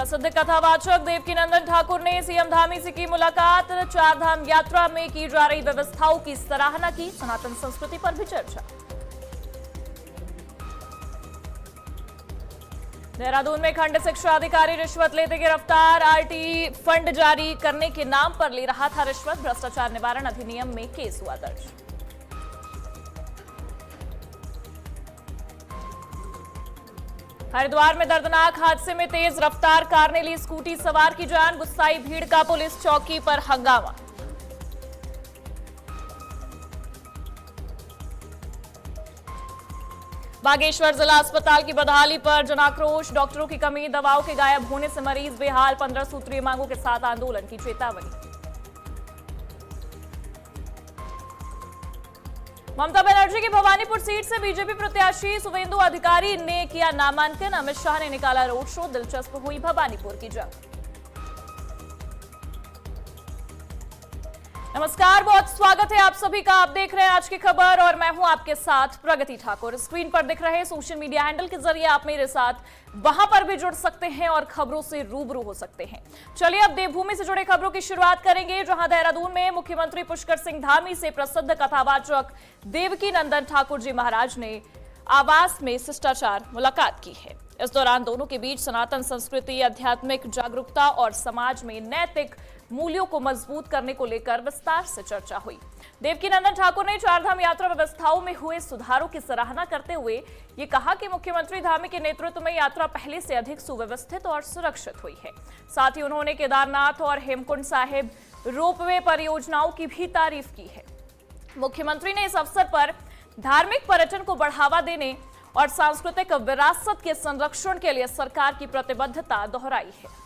प्रसिद्ध कथावाचक देवकीनंदन ठाकुर ने सीएम धामी से की मुलाकात। चारधाम यात्रा में की जा रही व्यवस्थाओं की सराहना की। सनातन संस्कृति पर भी चर्चा। देहरादून में खंड शिक्षा अधिकारी रिश्वत लेते गिरफ्तार। आरटी फंड जारी करने के नाम पर ले रहा था रिश्वत। भ्रष्टाचार निवारण अधिनियम में केस हुआ दर्ज। हरिद्वार में दर्दनाक हादसे में तेज रफ्तार कार ने ली स्कूटी सवार की जान। गुस्साई भीड़ का पुलिस चौकी पर हंगामा। बागेश्वर जिला अस्पताल की बदहाली पर जनाक्रोश। डॉक्टरों की कमी, दवाओं के गायब होने से मरीज बेहाल। 15 सूत्रीय मांगों के साथ आंदोलन की चेतावनी। ममता बनर्जी की भवानीपुर सीट से बीजेपी प्रत्याशी शुवेंदु अधिकारी ने किया नामांकन। अमित शाह ने निकाला रोड शो। दिलचस्प हुई भवानीपुर की जंग। नमस्कार, बहुत स्वागत है आप सभी का। आप देख रहे हैं आज की खबर और मैं हूं आपके साथ प्रगति ठाकुर। स्क्रीन पर दिख रहे सोशल मीडिया हैंडल के जरिए आप मेरे साथ वहां पर भी जुड़ सकते हैं और खबरों से रूबरू हो सकते हैं। चलिए अब देवभूमि से जुड़े खबरों की शुरुआत करेंगे, जहां देहरादून में मुख्यमंत्री पुष्कर सिंह धामी से प्रसिद्ध कथावाचक देवकीनंदन ठाकुर जी महाराज ने आवास में शिष्टाचार मुलाकात की है। इस दौरान दोनों के बीच सनातन संस्कृति, आध्यात्मिक जागरूकता और समाज में नैतिक मूल्यों को मजबूत करने को लेकर विस्तार से चर्चा हुई। देवकीनंदन ठाकुर ने चारधाम यात्रा व्यवस्थाओं में हुए सुधारों की सराहना करते हुए ये कहा कि मुख्यमंत्री धामी के नेतृत्व में यात्रा पहले से अधिक सुव्यवस्थित और सुरक्षित हुई है। साथ ही उन्होंने केदारनाथ और हेमकुंड साहिब रोपवे परियोजनाओं की भी तारीफ की है। मुख्यमंत्री ने इस अवसर पर धार्मिक पर्यटन को बढ़ावा देने और सांस्कृतिक विरासत के संरक्षण के लिए सरकार की प्रतिबद्धता दोहराई है।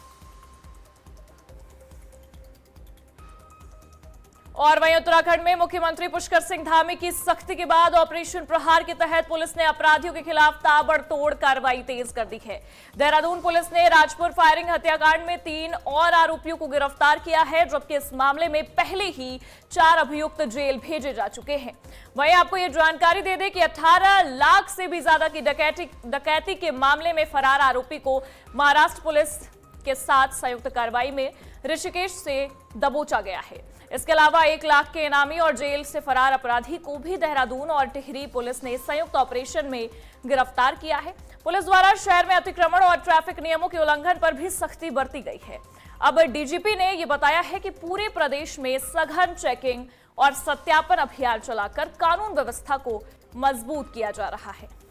और वहीं उत्तराखंड में मुख्यमंत्री पुष्कर सिंह धामी की सख्ती के बाद ऑपरेशन प्रहार के तहत पुलिस ने अपराधियों के खिलाफ ताबड़तोड़ कार्रवाई तेज कर दी है। देहरादून पुलिस ने राजपुर फायरिंग हत्याकांड में 3 और आरोपियों को गिरफ्तार किया है, जबकि इस मामले में पहले ही 4 अभियुक्त जेल भेजे जा चुके हैं। वहीं आपको ये जानकारी दे दें कि 18 लाख से भी ज्यादा की डकैती के मामले में फरार आरोपी को महाराष्ट्र पुलिस के साथ संयुक्त कार्रवाई में ऋषिकेश से दबोचा गया है। इसके अलावा 1 लाख के इनामी और जेल से फरार अपराधी को भी देहरादून और टिहरी पुलिस ने संयुक्त ऑपरेशन में गिरफ्तार किया है। पुलिस द्वारा शहर में अतिक्रमण और ट्रैफिक नियमों के उल्लंघन पर भी सख्ती बरती गई है। अब डीजीपी ने यह बताया है कि पूरे प्रदेश में सघन चेकिंग और सत्यापन अभियान चलाकर कानून व्यवस्था को मजबूत किया जा रहा है।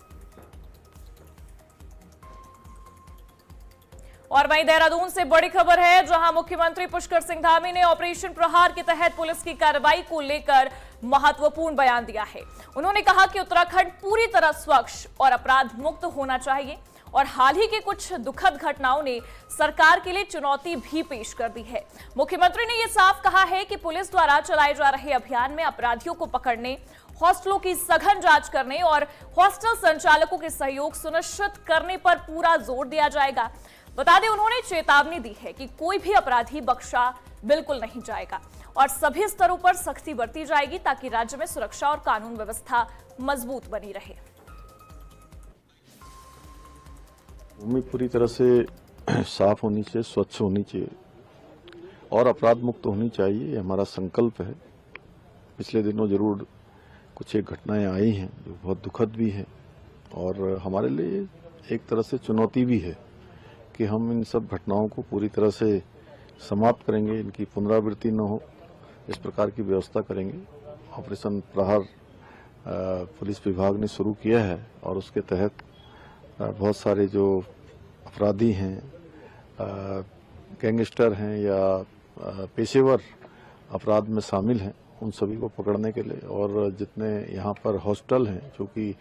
और वहीं देहरादून से बड़ी खबर है, जहां मुख्यमंत्री पुष्कर सिंह धामी ने ऑपरेशन प्रहार के तहत पुलिस की कार्रवाई को लेकर महत्वपूर्ण बयान दिया है। उन्होंने कहा कि उत्तराखंड पूरी तरह स्वच्छ और अपराध मुक्त होना चाहिए और हाल ही के कुछ दुखद घटनाओं ने सरकार के लिए चुनौती भी पेश कर दी है। मुख्यमंत्री ने यह साफ कहा है कि पुलिस द्वारा चलाए जा रहे अभियान में अपराधियों को पकड़ने, हॉस्टलों की सघन जांच करने और हॉस्टल संचालकों के सहयोग सुनिश्चित करने पर पूरा जोर दिया जाएगा। बता दें, उन्होंने चेतावनी दी है कि कोई भी अपराधी बख्शा बिल्कुल नहीं जाएगा और सभी स्तरों पर सख्ती बरती जाएगी ताकि राज्य में सुरक्षा और कानून व्यवस्था मजबूत बनी रहे। भूमि पूरी तरह से साफ होनी चाहिए, स्वच्छ होनी चाहिए और अपराध मुक्त होनी चाहिए, ये हमारा संकल्प है। पिछले दिनों जरूर कुछ एक घटनाएं आई हैं जो बहुत दुखद भी हैं और हमारे लिए एक तरह से चुनौती भी है कि हम इन सब घटनाओं को पूरी तरह से समाप्त करेंगे, इनकी पुनरावृत्ति न हो इस प्रकार की व्यवस्था करेंगे। ऑपरेशन प्रहार पुलिस विभाग ने शुरू किया है और उसके तहत बहुत सारे जो अपराधी हैं, गैंगस्टर हैं या पेशेवर अपराध में शामिल हैं, उन सभी को पकड़ने के लिए और जितने यहाँ पर हॉस्टल हैं, क्योंकि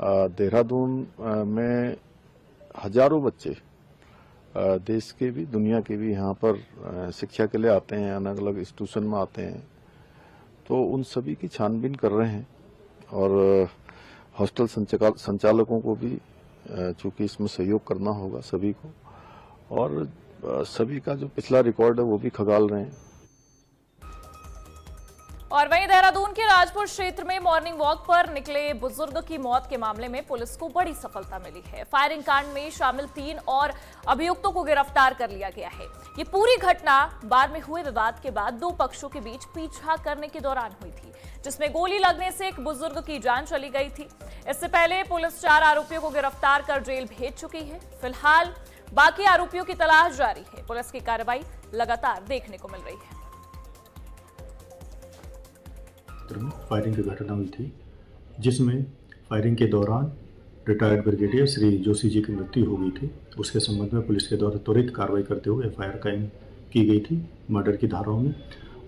देहरादून में हजारों बच्चे देश के भी दुनिया के भी यहाँ पर शिक्षा के लिए आते हैं, अलग अलग इंस्टीट्यूशन में आते हैं, तो उन सभी की छानबीन कर रहे हैं और हॉस्टल संचालकों को भी चूंकि इसमें सहयोग करना होगा सभी को और सभी का जो पिछला रिकॉर्ड है वो भी खंगाल रहे हैं। और वहीं देहरादून के राजपुर क्षेत्र में मॉर्निंग वॉक पर निकले बुजुर्ग की मौत के मामले में पुलिस को बड़ी सफलता मिली है। फायरिंग कांड में शामिल 3 और अभियुक्तों को गिरफ्तार कर लिया गया है। ये पूरी घटना बार में हुए विवाद के बाद 2 पक्षों के बीच पीछा करने के दौरान हुई थी, जिसमें गोली लगने से एक बुजुर्ग की जान चली गई थी। इससे पहले पुलिस 4 आरोपियों को गिरफ्तार कर जेल भेज चुकी है। फिलहाल बाकी आरोपियों की तलाश जारी है। पुलिस की कार्रवाई लगातार देखने को मिल रही है। फायरिंग की घटना हुई थी, जिसमें फायरिंग के दौरान रिटायर्ड ब्रिगेडियर श्री जोशी जी की मृत्यु हो गई थी। उसके संबंध में पुलिस के द्वारा त्वरित कार्रवाई करते हुए एफआईआर कायम की गई थी मर्डर की धाराओं में,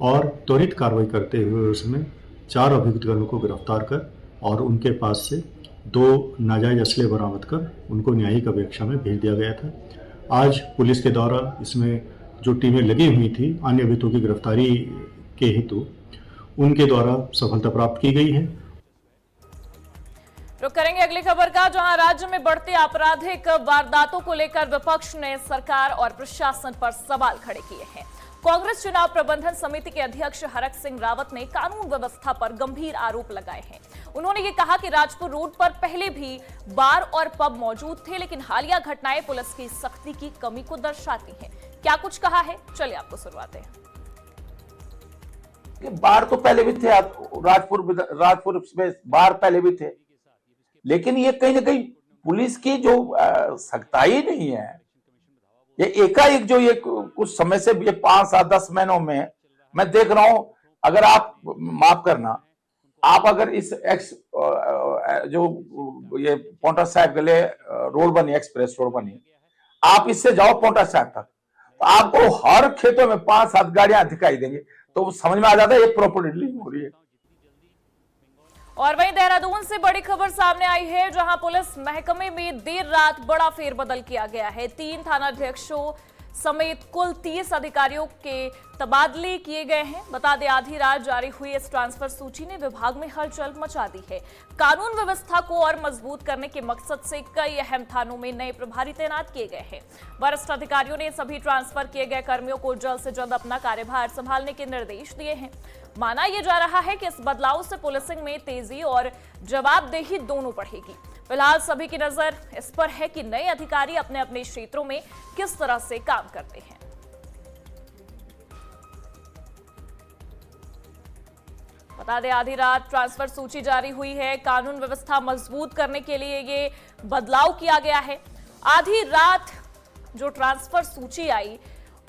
और त्वरित कार्रवाई करते हुए उसमें 4 अभियुक्तगणों को गिरफ्तार कर और उनके पास से 2 नाजायज असले बरामद कर उनको न्यायिक अपेक्षा में भेज दिया गया था। आज पुलिस के द्वारा इसमें जो टीमें लगी हुई थी अन्य अभियुक्तों की गिरफ्तारी के हेतु, उनके द्वारा सफलता प्राप्त की गई है। रुक करेंगे अगली खबर का, जहां राज्य में बढ़ते आपराधिक वारदातों को लेकर विपक्ष ने सरकार और प्रशासन पर सवाल खड़े किए हैं। कांग्रेस चुनाव प्रबंधन समिति के अध्यक्ष हरक सिंह रावत ने कानून व्यवस्था पर गंभीर आरोप लगाए हैं। उन्होंने ये कहा कि राजपुर रोड पर पहले भी बार और पब मौजूद थे, लेकिन हालिया घटनाएं पुलिस की सख्ती की कमी को दर्शाती हैं। क्या कुछ कहा है, चलिए आपको सुनवाते हैं। बार तो पहले भी थे, राजपुर में बार पहले भी थे, लेकिन ये कहीं ना कहीं पुलिस की जो सख्ताई नहीं है, ये एकाएक जो ये कुछ समय से ये 5, 7, 10 महीनों में मैं देख रहा हूं। अगर आप माफ करना, आप अगर इस जो ये पोंटा साहिब के लिए रोड बनी, एक्सप्रेस रोड बनी, आप इससे जाओ पोंटा साहिब तक, तो आपको हर खेतों में 5-7 गाड़ियां दिखाई देंगी, तो समझ में आ जाता है ये प्रॉपर डीलिंग हो रही है। और वहीं देहरादून से बड़ी खबर सामने आई है, जहां पुलिस महकमे में देर रात बड़ा फेरबदल किया गया है। 3 थानाध्यक्षों समेत कुल 30 अधिकारियों के तबादले किए गए हैं। बता दें, आधी रात जारी हुई इस ट्रांसफर सूची ने विभाग में हलचल मचा दी है। कानून व्यवस्था को और मजबूत करने के मकसद से कई अहम थानों में नए प्रभारी तैनात किए गए हैं। वरिष्ठ अधिकारियों ने सभी ट्रांसफर किए गए कर्मियों को जल्द से जल्द अपना कार्यभार संभालने के निर्देश दिए हैं। माना यह जा रहा है कि इस बदलाव से पुलिसिंग में तेजी और जवाबदेही दोनों बढ़ेगी। फिलहाल सभी की नजर इस पर है कि नए अधिकारी अपने अपने क्षेत्रों में किस तरह से काम करते हैं। बता दें, आधी रात ट्रांसफर सूची जारी हुई है। कानून व्यवस्था मजबूत करने के लिए ये बदलाव किया गया है। आधी रात जो ट्रांसफर सूची आई,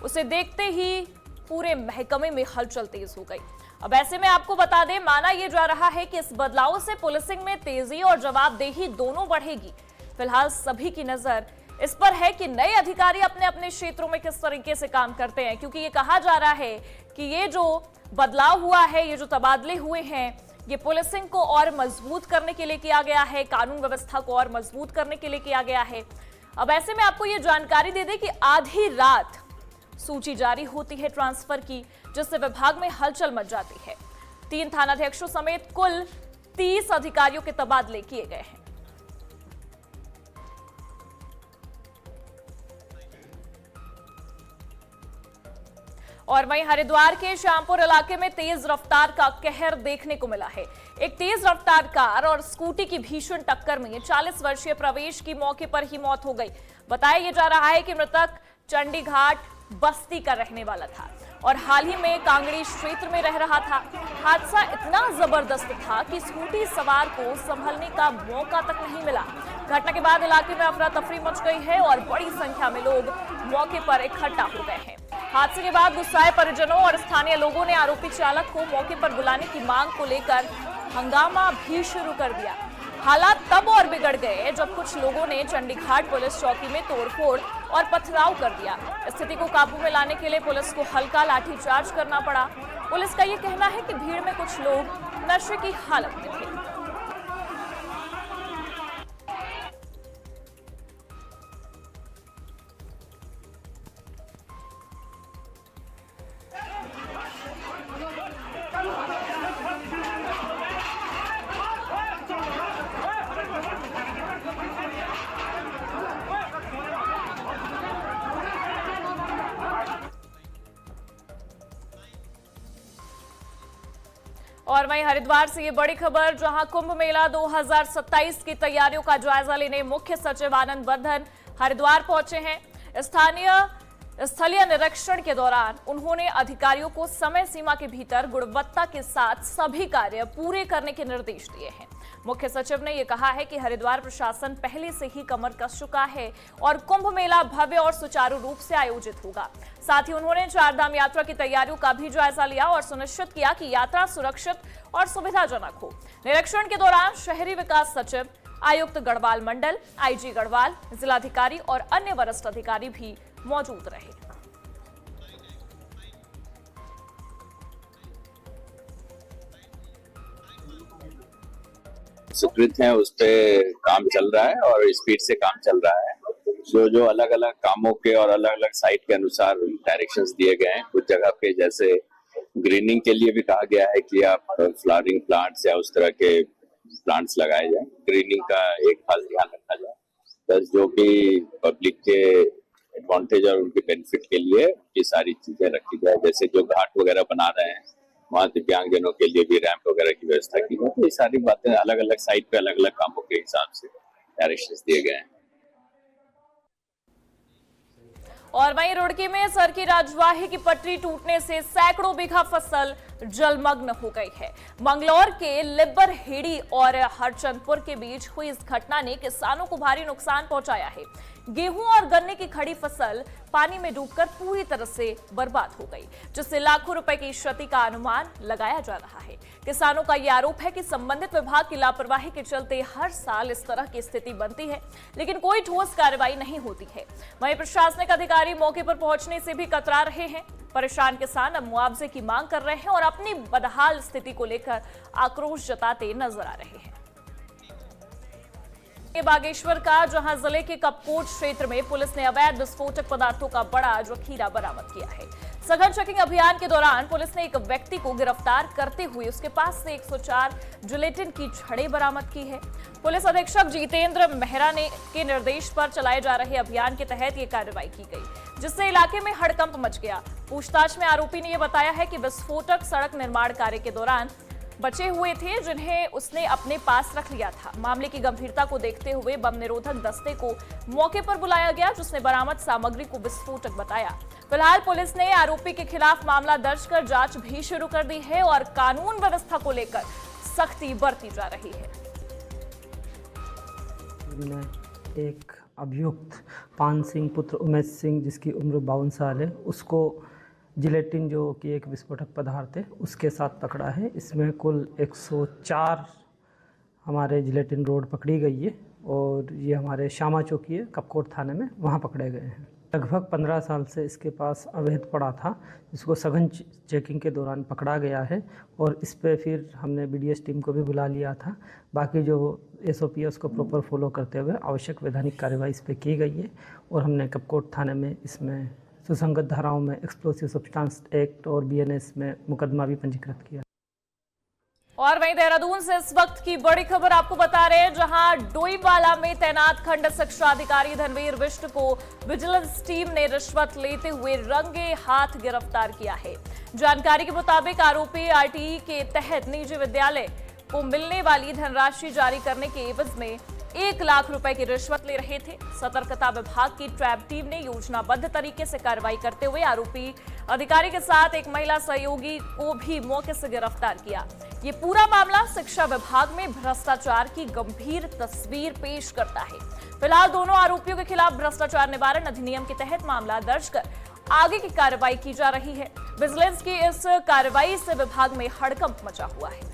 उसे देखते ही पूरे महकमे में हलचल तेज हो गई। अब ऐसे में आपको बता दें, माना यह जा रहा है कि इस बदलाव से पुलिसिंग में तेजी और जवाबदेही दोनों बढ़ेगी। फिलहाल सभी की नजर इस पर है कि नए अधिकारी अपने अपने क्षेत्रों में किस तरीके से काम करते हैं, क्योंकि ये कहा जा रहा है कि ये जो बदलाव हुआ है, ये जो तबादले हुए हैं, ये पुलिसिंग को और मजबूत करने के लिए किया गया है, कानून व्यवस्था को और मजबूत करने के लिए किया गया है। अब ऐसे में आपको ये जानकारी दे दें कि आधी रात सूची जारी होती है ट्रांसफर की, जिससे विभाग में हलचल मच जाती है। 3 थानाध्यक्षों समेत कुल 30 अधिकारियों के तबादले किए गए हैं। और वहीं हरिद्वार के श्यामपुर इलाके में तेज रफ्तार का कहर देखने को मिला है। एक तेज रफ्तार कार और स्कूटी की भीषण टक्कर में 40 वर्षीय प्रवेश की मौके पर ही मौत हो गई। बताया जा रहा है कि मृतक चंडीघाट बस्ती का रहने वाला था और हाल ही में कांगड़ी क्षेत्र में रह रहा था। हादसा इतना जबरदस्त था कि स्कूटी सवार को संभलने का मौका तक नहीं मिला। घटना के बाद इलाके में अफरा तफरी मच गई है और बड़ी संख्या में लोग मौके पर इकट्ठा हो गए हैं। हादसे के बाद गुस्साए परिजनों और स्थानीय लोगों ने आरोपी चालक को मौके पर बुलाने की मांग को लेकर हंगामा भी शुरू कर दिया। हालात तब और बिगड़ गए जब कुछ लोगों ने चंडीघाट पुलिस चौकी में तोड़फोड़ और पथराव कर दिया। स्थिति को काबू में लाने के लिए पुलिस को हल्का लाठीचार्ज करना पड़ा। पुलिस का यह कहना है कि भीड़ में कुछ लोग नशे की हालत में थे। और वहीं हरिद्वार से ये बड़ी खबर, जहां कुंभ मेला 2027 की तैयारियों का जायजा लेने मुख्य सचिव आनंद वर्धन हरिद्वार पहुंचे हैं। स्थलीय निरीक्षण के दौरान उन्होंने अधिकारियों को समय सीमा के भीतर गुणवत्ता के साथ सभी कार्य पूरे करने के निर्देश दिए हैं। मुख्य सचिव ने यह कहा है कि हरिद्वार प्रशासन पहले से ही कमर कस चुका है और कुंभ मेला भव्य और सुचारू रूप से आयोजित होगा। साथ ही उन्होंने चारधाम यात्रा की तैयारियों का भी जायजा लिया और सुनिश्चित किया कि यात्रा सुरक्षित और सुविधाजनक हो। निरीक्षण के दौरान शहरी विकास सचिव, आयुक्त गढ़वाल मंडल, आईजी गढ़वाल, जिलाधिकारी और अन्य वरिष्ठ अधिकारी भी मौजूद रहे। स्वीकृत है, उस पे काम चल रहा है और स्पीड से काम चल रहा है। जो अलग अलग कामों के और अलग अलग साइट के अनुसार डायरेक्शंस दिए गए हैं। कुछ जगह पे जैसे ग्रीनिंग के लिए भी कहा गया है कि आप फ्लावरिंग प्लांट्स या उस तरह के प्लांट्स लगाए जाए, ग्रीनिंग का एक खास ध्यान रखा जाए। प्लस जो भी पब्लिक के एडवांटेज और उनके बेनिफिट के लिए ये सारी चीजें रखी जाए। जैसे जो घाट वगैरह बना रहे हैं वहाँ दिव्यांगजनों के लिए भी रैंप वगैरह की व्यवस्था की जाए। तो ये सारी बातें अलग अलग साइट पे अलग अलग कामों के हिसाब से डायरेक्शंस दिए गए हैं। और वहीं रुड़की में सरकी राजवाही की पटरी टूटने से सैकड़ों बीघा फसल जलमग्न हो गई है। मंगलौर के लिब्बर हेड़ी और हरचंदपुर के बीच हुई इस घटना ने किसानों को भारी नुकसान पहुंचाया है। गेहूं और गन्ने की खड़ी फसल पानी में डूबकर पूरी तरह से बर्बाद हो गई, जिससे लाखों रुपए की क्षति का अनुमान लगाया जा रहा है। किसानों का यह आरोप है कि संबंधित विभाग की लापरवाही के चलते हर साल इस तरह की स्थिति बनती है, लेकिन कोई ठोस कार्रवाई नहीं होती है। वहीं प्रशासनिक अधिकारी मौके पर पहुंचने से भी कतरा रहे हैं। परेशान किसान अब मुआवजे की मांग कर रहे हैं और अपनी बदहाल स्थिति को लेकर आक्रोश जताते नजर आ रहे हैं। बागेश्वर का, जहां जिले के कपकोट क्षेत्र में पुलिस ने अवैध विस्फोटक पदार्थों का बड़ा जखीरा बरामद किया है। सघन चेकिंग अभियान के दौरान पुलिस ने एक व्यक्ति को गिरफ्तार करते हुए उसके पास से 104 जिलेटिन की छड़ें बरामद की है। पुलिस अधीक्षक जितेंद्र मेहरा के निर्देश पर चलाए जा रहे अभियान के तहत ये कार्रवाई की गई, जिससे इलाके में हड़कंप मच गया। पूछताछ में आरोपी ने यह बताया है कि विस्फोटक सड़क निर्माण कार्य के दौरान बचे हुए थे, जिन्हें उसने अपने पास रख लिया था। मामले की गंभीरता को देखते हुए बम निरोधक दस्ते को मौके पर बुलाया गया, जिसने बरामद सामग्री को विस्फोटक बताया। फिलहाल पुलिस ने आरोपी के खिलाफ मामला दर्ज कर जांच भी शुरू कर दी है और कानून व्यवस्था को लेकर सख्ती बरती जा रही है। एक अभियुक्त पान सिंह पुत्र उमेश सिंह, जिसकी उम्र 52 साल है, उसको जिलेटिन जो कि एक विस्फोटक पदार्थ है उसके साथ पकड़ा है। इसमें कुल 104 हमारे जिलेटिन रोड पकड़ी गई है और ये हमारे श्यामा चौकी है कपकोट थाने में, वहाँ पकड़े गए हैं। लगभग 15 साल से इसके पास अवैध पड़ा था, इसको सघन चेकिंग के दौरान पकड़ा गया है और इस पे फिर हमने BDS टीम को भी बुला लिया था। बाकी जो SOP है उसको प्रॉपर फॉलो करते हुए आवश्यक वैधानिक कार्रवाई इस पर की गई है और हमने कपकोट थाने में इसमें सुसंगत धाराओं में एक्सप्लोसिव सब्सटेंस एक्ट और BNS में मुकदमा भी पंजीकृत किया। और वहीं देहरादून से इस वक्त की बड़ी खबर आपको बता रहे हैं, जहां डोईवाला में तैनात खंड शिक्षा अधिकारी धनवीर विष्ट को विजिलेंस टीम ने रिश्वत लेते हुए रंगे हाथ गिरफ्तार किया है। जानकारी के मुताबिक आरोपी RTE के तहत निजी विद्यालय को मिलने वाली धनराशि जारी करने के एवज में 1 लाख रुपए की रिश्वत ले रहे थे। सतर्कता विभाग की ट्रैप टीम ने योजनाबद्ध तरीके से कार्रवाई करते हुए आरोपी अधिकारी के साथ एक महिला सहयोगी को भी मौके से गिरफ्तार किया। ये पूरा मामला शिक्षा विभाग में भ्रष्टाचार की गंभीर तस्वीर पेश करता है। फिलहाल दोनों आरोपियों के खिलाफ भ्रष्टाचार निवारण अधिनियम के तहत मामला दर्ज कर आगे की कार्रवाई की जा रही है। विजिलेंस की इस कार्रवाई से विभाग में हड़कंप मचा हुआ है।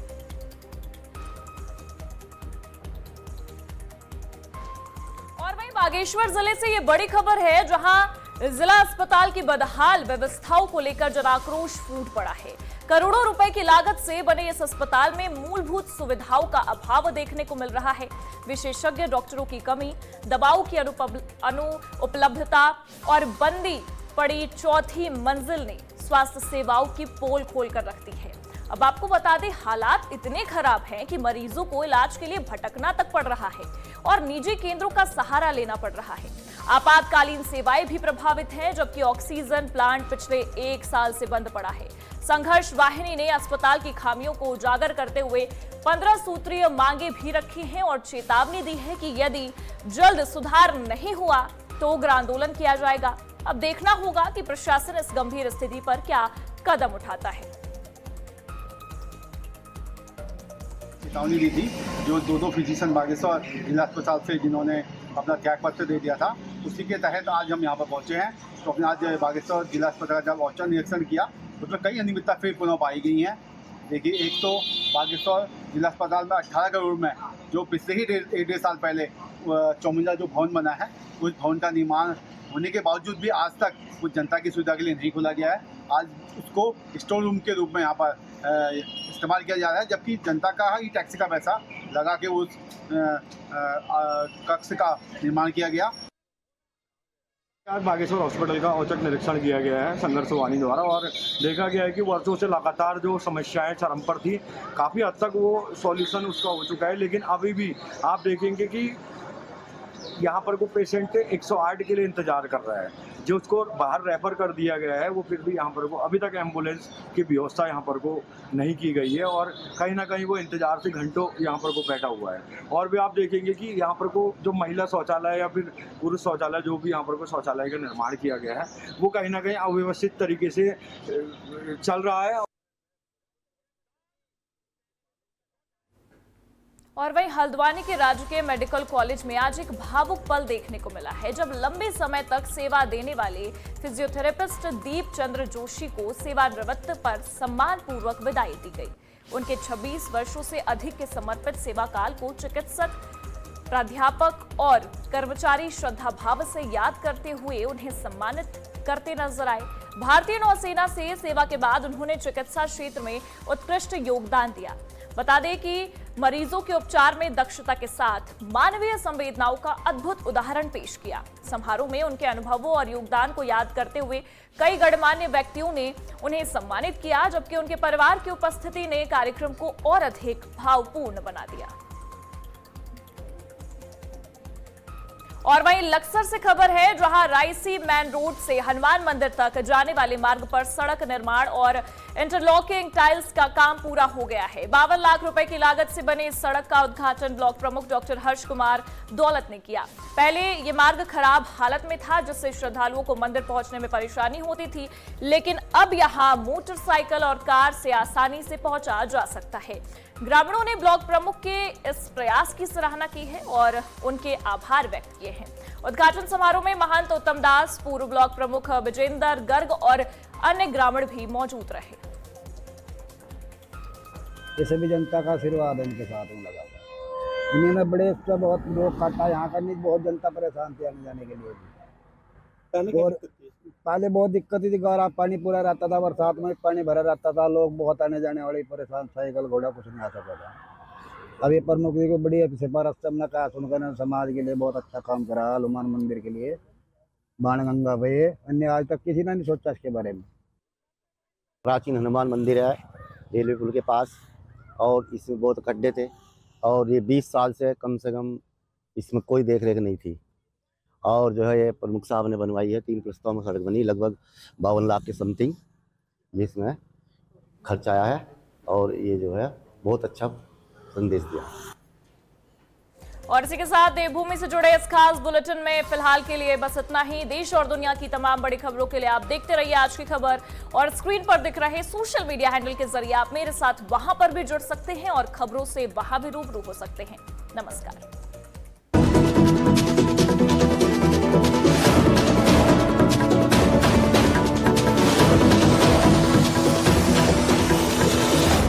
और वहीं बागेश्वर जिले से ये बड़ी खबर है, जहां जिला अस्पताल की बदहाल व्यवस्थाओं को लेकर जनाक्रोश फूट पड़ा है। करोड़ों रुपए की लागत से बने इस अस्पताल में मूलभूत सुविधाओं का अभाव देखने को मिल रहा है। विशेषज्ञ डॉक्टरों की कमी, दवाओं की अनुपलब्धता और बंदी पड़ी चौथी मंजिल ने स्वास्थ्य सेवाओं की पोल खोल कर रख दी है। अब आपको बता दें, हालात इतने खराब हैं कि मरीजों को इलाज के लिए भटकना तक पड़ रहा है और निजी केंद्रों का सहारा लेना पड़ रहा है। आपातकालीन सेवाएं भी प्रभावित हैं, जबकि ऑक्सीजन प्लांट पिछले 1 साल से बंद पड़ा है। संघर्ष वाहिनी ने अस्पताल की खामियों को उजागर करते हुए 15 सूत्रीय मांगे भी रखी हैं और चेतावनी दी है कि यदि जल्द सुधार नहीं हुआ तो उग्र आंदोलन किया जाएगा। अब देखना होगा कि प्रशासन इस गंभीर स्थिति पर क्या कदम उठाता है। चेतावनी दी थी जो दो फिजिशियन बागेश्वर जिला अस्पताल से जिन्होंने अपना त्याग पत्र दे दिया था, उसी के तहत आज हम यहाँ पर पहुँचे हैं। तो अपने आज बागेश्वर जिला अस्पताल का जब औचक निरीक्षण किया उसमें कई अनियमितता फिर पुनः पाई गई हैं। देखिए, एक तो बागेश्वर जिला अस्पताल में 18 करोड़ में जो पिछले ही 1.5 साल पहले चौमिंदा जो भवन बना है, उस भवन का निर्माण होने के बावजूद भी आज तक उस जनता की सुविधा के लिए नहीं खोला गया है। आज उसको स्टोर रूम के रूप में यहाँ पर इस्तेमाल किया जा रहा है, जबकि जनता का ही टैक्स का पैसा लगा के उस कक्ष का निर्माण किया गया। आज बागेश्वर हॉस्पिटल का औचक निरीक्षण किया गया है संघर्ष वाहिनी द्वारा और देखा गया है कि वर्षों से लगातार जो समस्याएं चरम पर थी, काफ़ी हद तक वो सॉल्यूशन उसका हो चुका है। लेकिन अभी भी आप देखेंगे कि यहाँ पर को पेशेंट 108 के लिए इंतजार कर रहा है, जो उसको बाहर रेफर कर दिया गया है, वो फिर भी यहाँ पर को अभी तक एम्बुलेंस की व्यवस्था यहाँ पर को नहीं की गई है और कहीं ना कहीं वो इंतजार से घंटों यहाँ पर को बैठा हुआ है। और भी आप देखेंगे कि यहाँ पर को जो महिला शौचालय या फिर पुरुष शौचालय जो भी यहाँ पर को शौचालय का निर्माण किया गया है, वो कहीं ना कहीं अव्यवस्थित तरीके से चल रहा है। और वहीं हल्द्वानी के राजकीय मेडिकल कॉलेज में आज एक भावुक पल देखने को मिला है, जब लंबे समय तक सेवा देने वाले फिजियोथेरेपिस्ट दीप चंद्र जोशी को सेवानिवृत्त पर सम्मान पूर्वक विदाई दी गई। उनके 26 वर्षों से अधिक के समर्पित सेवा काल को चिकित्सक, प्राध्यापक और कर्मचारी श्रद्धा भाव से याद करते हुए उन्हें सम्मानित करते नजर आए। भारतीय नौसेना से सेवा के बाद उन्होंने चिकित्सा क्षेत्र में उत्कृष्ट योगदान दिया। बता दें कि मरीजों के उपचार में दक्षता के साथ मानवीय संवेदनाओं का अद्भुत उदाहरण पेश किया। समारोह में उनके अनुभवों और योगदान को याद करते हुए कई गणमान्य व्यक्तियों ने उन्हें सम्मानित किया, जबकि उनके परिवार की उपस्थिति ने कार्यक्रम को और अधिक भावपूर्ण बना दिया। और वहीं लक्सर से खबर है, जहां रायसी मेन रोड से हनुमान मंदिर तक जाने वाले मार्ग पर सड़क निर्माण और इंटरलॉकिंग टाइल्स का काम पूरा हो गया है। 52 लाख रुपए की लागत से बने इस सड़क का उद्घाटन ब्लॉक प्रमुख डॉक्टर हर्ष कुमार दौलत ने किया। पहले ये मार्ग खराब हालत में था, जिससे श्रद्धालुओं को मंदिर पहुंचने में परेशानी होती थी, लेकिन अब यहां मोटरसाइकिल और कार से आसानी से पहुंचा जा सकता है। ग्रामीणों ने ब्लॉक प्रमुख के इस प्रयास की सराहना की है और उनके आभार व्यक्त किए हैं। उद्घाटन समारोह में महंत उत्तम दास, पूर्व ब्लॉक प्रमुख विजेंद्र गर्ग और अन्य ग्रामीण भी मौजूद रहे। ये सभी जनता का आशीर्वाद है इनके साथ में लगा हुआ। इन्होंने बड़े इसका बहुत लोग काटा, यहाँ का नहीं, बहुत जनता परेशान थी आने जाने के लिए भी। और पहले बहुत दिक्कत थी, गारा पानी पूरा रहता था, बरसात में पानी भरा रहता था, लोग बहुत आने जाने वाले परेशान, साइकिल घोड़ा कुछ नहीं आ सकता था। अब ये प्रमुख जी को बड़ी सिफारिश हमने कहा सुनकर समाज के लिए बहुत अच्छा काम करा, हनुमान मंदिर के लिए बाणगंगा पे अन्य आज तक किसी ने नहीं सोचा इसके बारे में। प्राचीन हनुमान मंदिर है रेलवे पुल के पास, और इसमें बहुत खड्डे थे और ये 20 साल से कम इसमें कोई देख रेख नहीं थी। और जो है ये प्रमुख साहब ने बनवाई है, 3 किस्तों में सड़क बनी, लगभग 52 लाख के समथिंग जिसमें खर्च आया है और ये जो है बहुत अच्छा संदेश दिया। और इसी के साथ देवभूमि से जुड़े इस खास बुलेटिन में फिलहाल के लिए बस इतना ही। देश और दुनिया की तमाम बड़ी खबरों के लिए आप देखते रहिए आज की खबर, और स्क्रीन पर दिख रहे सोशल मीडिया हैंडल के जरिए आप मेरे साथ वहां पर भी जुड़ सकते हैं और खबरों से वहां भी रूबरू हो सकते हैं। नमस्कार।